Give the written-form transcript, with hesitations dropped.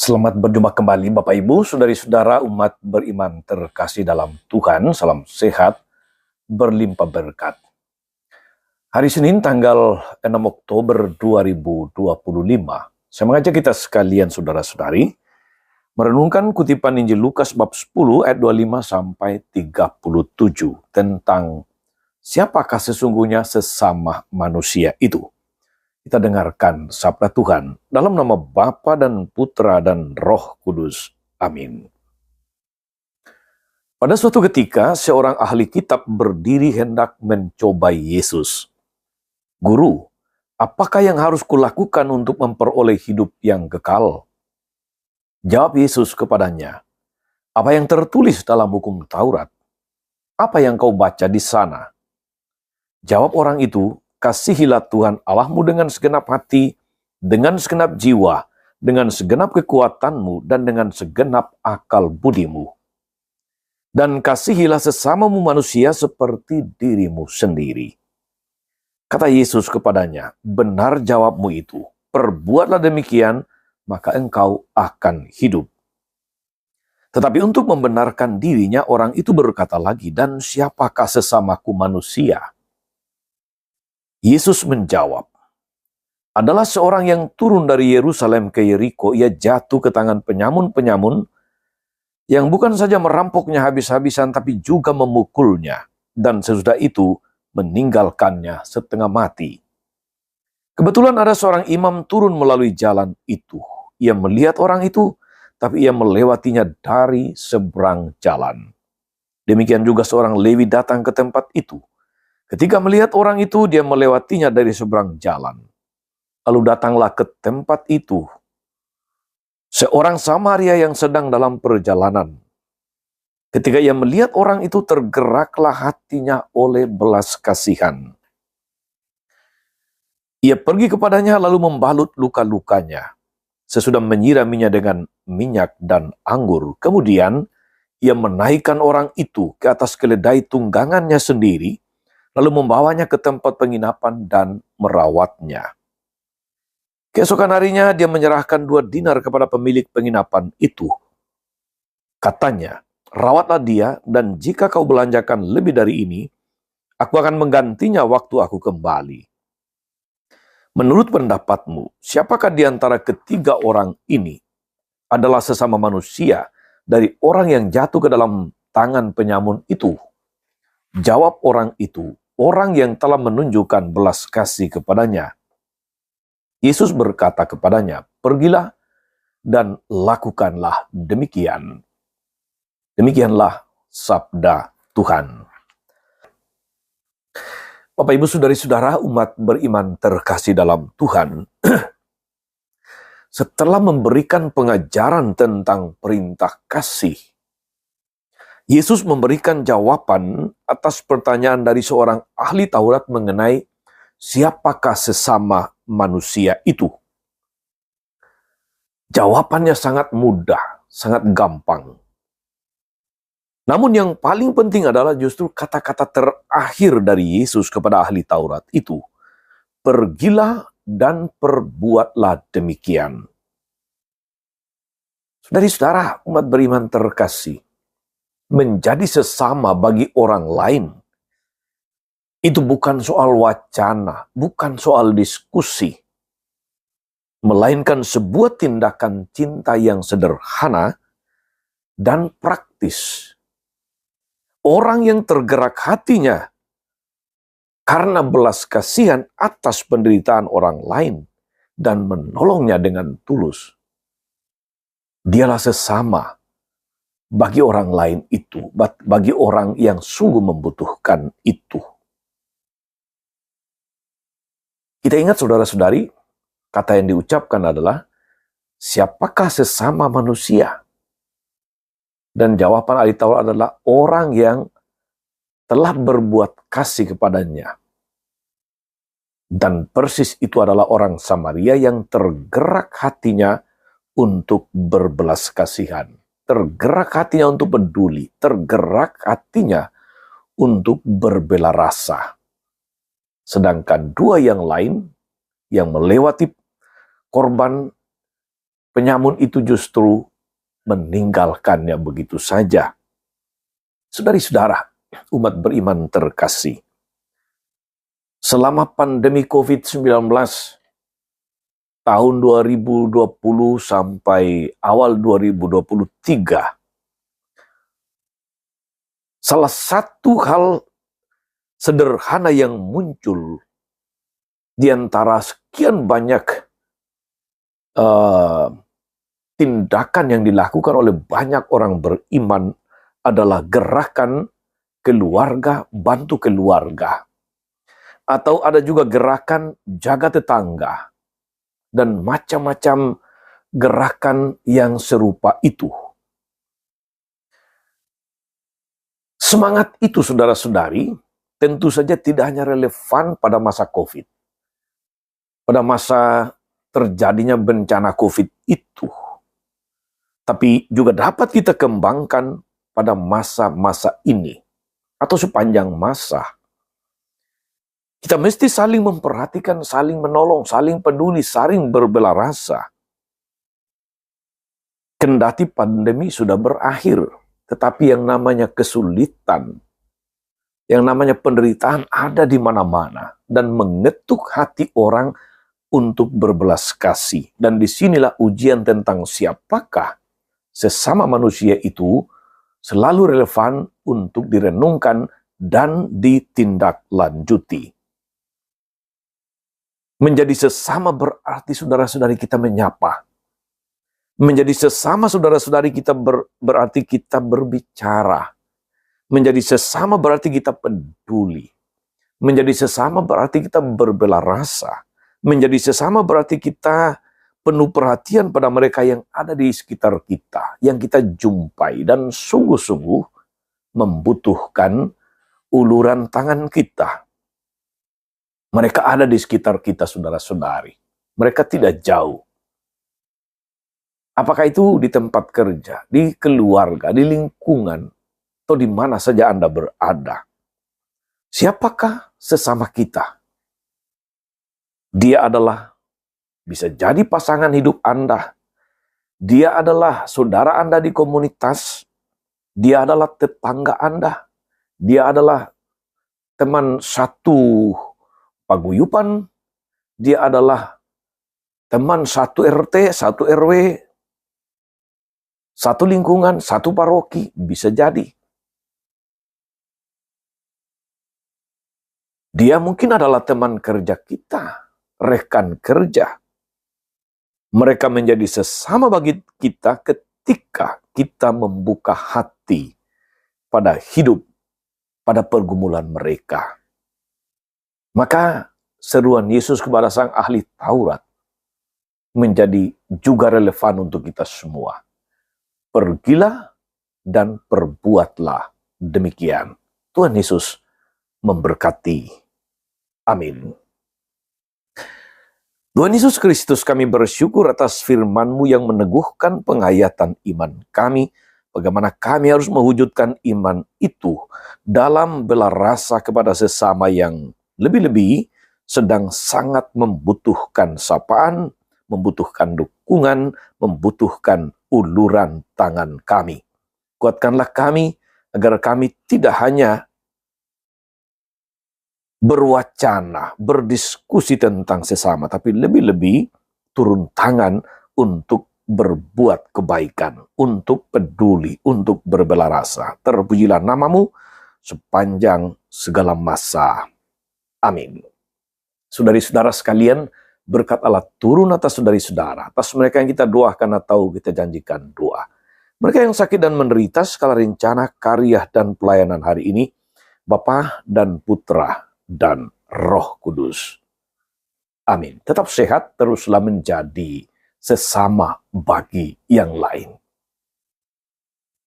Selamat berjumpa kembali Bapak Ibu, saudari-saudara umat beriman terkasih dalam Tuhan. Salam sehat, berlimpah berkat. Hari Senin tanggal 6 Oktober 2025, saya mengajak kita sekalian saudara-saudari merenungkan kutipan Injil Lukas bab 10 ayat 25 sampai 37 tentang siapakah sesungguhnya sesama manusia itu. Kita dengarkan sabda Tuhan dalam nama Bapa dan Putra dan Roh Kudus. Amin. Pada suatu ketika, seorang ahli kitab berdiri hendak mencobai Yesus. Guru, apakah yang harus kulakukan untuk memperoleh hidup yang kekal? Jawab Yesus kepadanya, apa yang tertulis dalam hukum Taurat? Apa yang kau baca di sana? Jawab orang itu, kasihilah Tuhan Allahmu dengan segenap hati, dengan segenap jiwa, dengan segenap kekuatanmu, dan dengan segenap akal budimu. Dan kasihilah sesamamu manusia seperti dirimu sendiri. Kata Yesus kepadanya, benar jawabmu itu, perbuatlah demikian, maka engkau akan hidup. Tetapi untuk membenarkan dirinya, orang itu berkata lagi, dan siapakah sesamaku manusia? Yesus menjawab, adalah seorang yang turun dari Yerusalem ke Yeriko, ia jatuh ke tangan penyamun-penyamun yang bukan saja merampoknya habis-habisan tapi juga memukulnya, dan sesudah itu meninggalkannya setengah mati. Kebetulan ada seorang imam turun melalui jalan itu. Ia melihat orang itu, tapi ia melewatinya dari seberang jalan. Demikian juga seorang Lewi datang ke tempat itu. Ketika melihat orang itu, dia melewatinya dari seberang jalan. Lalu datanglah ke tempat itu seorang Samaria yang sedang dalam perjalanan. Ketika ia melihat orang itu, tergeraklah hatinya oleh belas kasihan. Ia pergi kepadanya lalu membalut luka-lukanya. Sesudah menyiraminya dengan minyak dan anggur, kemudian ia menaikkan orang itu ke atas keledai tunggangannya sendiri, lalu membawanya ke tempat penginapan dan merawatnya. Keesokan harinya dia menyerahkan 2 dinar kepada pemilik penginapan itu. Katanya, rawatlah dia, dan jika kau belanjakan lebih dari ini, aku akan menggantinya waktu aku kembali. Menurut pendapatmu, siapakah di antara ketiga orang ini adalah sesama manusia dari orang yang jatuh ke dalam tangan penyamun itu? Jawab orang itu, orang yang telah menunjukkan belas kasih kepadanya. Yesus berkata kepadanya, pergilah dan lakukanlah demikian. Demikianlah sabda Tuhan. Bapak Ibu saudari-saudara umat beriman terkasih dalam Tuhan, setelah memberikan pengajaran tentang perintah kasih, Yesus memberikan jawaban atas pertanyaan dari seorang ahli Taurat mengenai siapakah sesama manusia itu. Jawabannya sangat mudah, sangat gampang. Namun yang paling penting adalah justru kata-kata terakhir dari Yesus kepada ahli Taurat itu. Pergilah dan perbuatlah demikian. Saudari-saudara umat beriman terkasih, menjadi sesama bagi orang lain itu bukan soal wacana, bukan soal diskusi, melainkan sebuah tindakan cinta yang sederhana dan praktis. Orang yang tergerak hatinya karena belas kasihan atas penderitaan orang lain dan menolongnya dengan tulus, dialah sesama bagi orang lain itu, bagi orang yang sungguh membutuhkan itu. Kita ingat saudara-saudari, kata yang diucapkan adalah, siapakah sesama manusia? Dan jawaban ahli Taurat adalah orang yang telah berbuat kasih kepadanya. Dan persis itu adalah orang Samaria yang tergerak hatinya untuk berbelas kasihan. Tergerak hatinya untuk peduli. Tergerak hatinya untuk berbela rasa. Sedangkan 2 yang lain yang melewati korban penyamun itu justru meninggalkannya begitu saja. Saudari-saudara, umat beriman terkasih, selama pandemi COVID-19 tahun 2020 sampai awal 2023, salah satu hal sederhana yang muncul di antara sekian banyak tindakan yang dilakukan oleh banyak orang beriman adalah gerakan keluarga bantu keluarga. Atau ada juga gerakan jaga tetangga. Dan macam-macam gerakan yang serupa itu. Semangat itu, saudara-saudari, tentu saja tidak hanya relevan pada masa COVID. Pada masa terjadinya bencana COVID itu. Tapi juga dapat kita kembangkan pada masa-masa ini. Atau sepanjang masa. Kita mesti saling memperhatikan, saling menolong, saling peduli, saling berbela rasa. Kendati pandemi sudah berakhir, tetapi yang namanya kesulitan, yang namanya penderitaan ada di mana-mana dan mengetuk hati orang untuk berbelas kasih. Dan disinilah ujian tentang siapakah sesama manusia itu selalu relevan untuk direnungkan dan ditindaklanjuti. Menjadi sesama berarti saudara-saudari kita menyapa. Menjadi sesama saudara-saudari kita berarti kita berbicara. Menjadi sesama berarti kita peduli. Menjadi sesama berarti kita berbela rasa. Menjadi sesama berarti kita penuh perhatian pada mereka yang ada di sekitar kita, yang kita jumpai dan sungguh-sungguh membutuhkan uluran tangan kita. Mereka ada di sekitar kita, saudara-saudari. Mereka tidak jauh. Apakah itu di tempat kerja, di keluarga, di lingkungan, atau di mana saja Anda berada. Siapakah sesama kita? Dia adalah bisa jadi pasangan hidup Anda. Dia adalah saudara Anda di komunitas. Dia adalah tetangga Anda. Dia adalah teman satu paguyupan. Dia adalah teman satu RT, satu RW, satu lingkungan, satu paroki. Bisa jadi. Dia mungkin adalah teman kerja kita, rekan kerja. Mereka menjadi sesama bagi kita ketika kita membuka hati pada hidup, pada pergumulan mereka. Maka seruan Yesus kepada sang ahli Taurat menjadi juga relevan untuk kita semua. Pergilah dan perbuatlah demikian. Tuhan Yesus memberkati. Amin. Tuhan Yesus Kristus, kami bersyukur atas firman-Mu yang meneguhkan penghayatan iman kami, bagaimana kami harus mewujudkan iman itu dalam bela rasa kepada sesama yang lebih-lebih sedang sangat membutuhkan sapaan, membutuhkan dukungan, membutuhkan uluran tangan kami. Kuatkanlah kami agar kami tidak hanya berwacana, berdiskusi tentang sesama, tapi lebih-lebih turun tangan untuk berbuat kebaikan, untuk peduli, untuk berbela rasa. Terpujilah nama-Mu sepanjang segala masa. Amin. Saudari-saudara sekalian, berkat Allah turun atas saudari-saudara, atas mereka yang kita doakan atau kita janjikan doa. Mereka yang sakit dan menderita, skala rencana, karya, dan pelayanan hari ini, Bapa dan Putra dan Roh Kudus. Amin. Tetap sehat, teruslah menjadi sesama bagi yang lain.